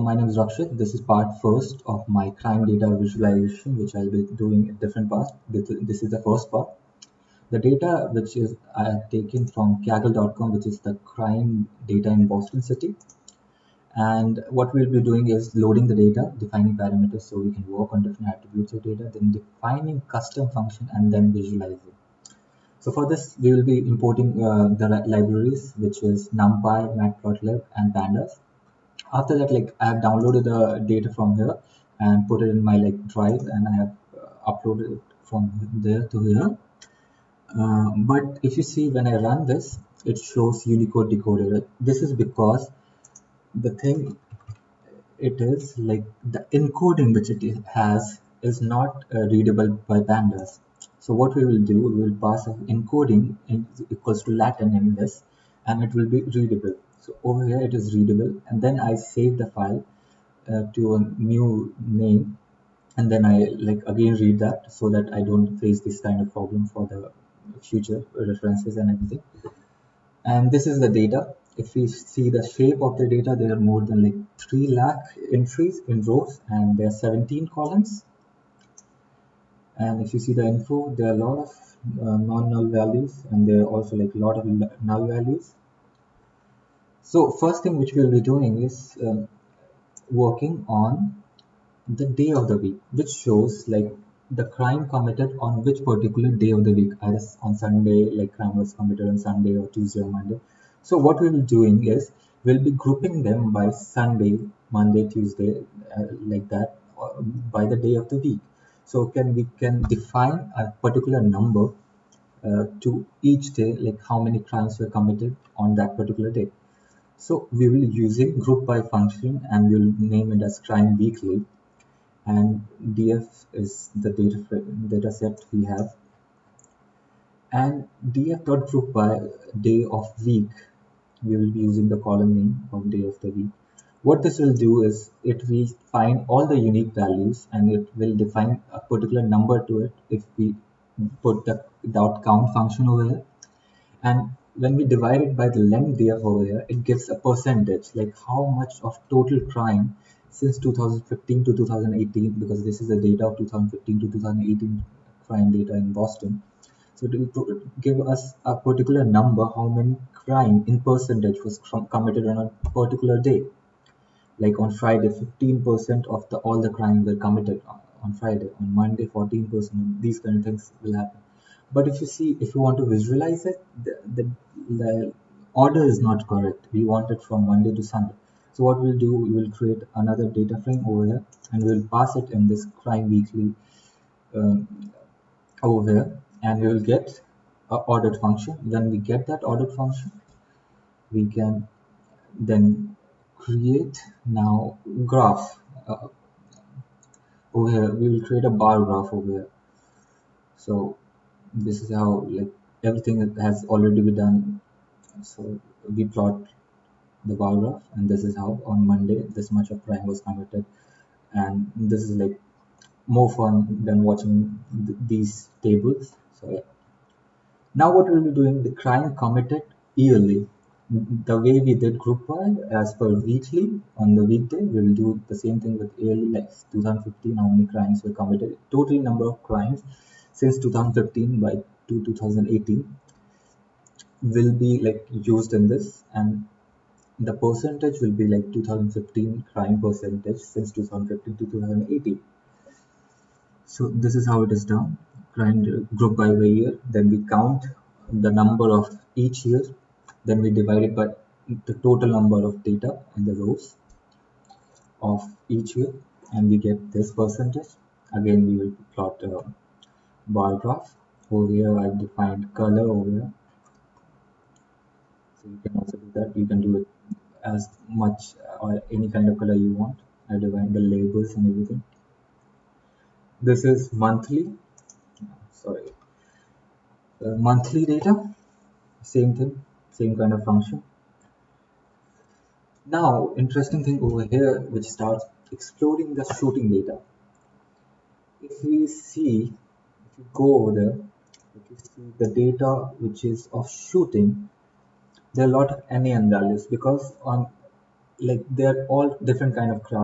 my name is Rakshit. This is part first of my crime data visualization, which I'll be doing in different parts. This is the first part. The data which is I have taken from Kaggle.com, which is the crime data in Boston City. And what we'll be doing is loading the data, defining parameters so we can work on different attributes of data, then defining custom function, and then visualizing. So for this, we will be importing the libraries, which is NumPy, Matplotlib, and Pandas. After that, like I have downloaded the data from here and put it in my drive, and I have uploaded it from there to here. But if you see, when I run this, it shows Unicode decoder. Right? This is because the thing it is like the encoding which it has is not readable by pandas. So what we will do, we will pass encoding equals to Latin in this, and it will be readable. So over here it is readable, and then I save the file to a new name, and then I again read that so that I don't face this kind of problem for the future references and everything. And this is the data. If we see the shape of the data, there are more than 3 lakh entries in rows, and there are 17 columns. And if you see the info, there are a lot of non-null values, and there are also a lot of null values. So first thing which we'll be doing is working on the day of the week, which shows the crime committed on which particular day of the week, either on Sunday, crime was committed on Sunday or Tuesday or Monday. So what we'll be doing is we'll be grouping them by Sunday, Monday, Tuesday, like that, by the day of the week. So we can define a particular number to each day, like how many crimes were committed on that particular day. So we will using group by function, and we'll name it as crime weekly, and df is the data set we have, and df.group by day of week, we will be using the column name of day of the week. What this will do is it will find all the unique values, and it will define a particular number to it if we put the .count function over here. And when we divide it by the length df over here, it gives a percentage, like how much of total crime since 2015 to 2018, because this is the data of 2015 to 2018 crime data in Boston. So it will give us a particular number, how many crime in percentage was committed on a particular day. Like on Friday, 15% of all the crime were committed on Friday. On Monday, 14%. These kind of things will happen. But if you want to visualize it, the order is not correct. We want it from Monday to Sunday. So what we'll do, we will create another data frame over here, and we'll pass it in this crime weekly um, over here, and we will get a ordered function. When we get that ordered function, we can then create now graph over here. We will create a bar graph over here. So this is how everything has already been done. So we plot the bar graph, and this is how on Monday this much of crime was committed, and this is more fun than watching these tables. So yeah. Now what we'll be doing, the crime committed yearly. The way we did group by as per weekly, on the weekday, we will do the same thing with yearly, like 2015, how many crimes were committed, total number of crimes since 2015 by to 2018 will be used in this, and the percentage will be 2015 crime percentage since 2015 to 2018. So this is how it is done. Group by year, then we count the number of each year, then we divide it by the total number of data in the rows of each year, and we get this percentage. Again, we will plot a bar graph. Over here I've defined color over here, so you can also do that. You can do it as much or any kind of color you want. I define the labels and everything. This is monthly, sorry, monthly data, same thing, same kind of function. Now, interesting thing over here, which starts exploring the shooting data. If you go over there, if you see the data which is of shooting, there are a lot of NaN values, because on like they're all different kind of crafts.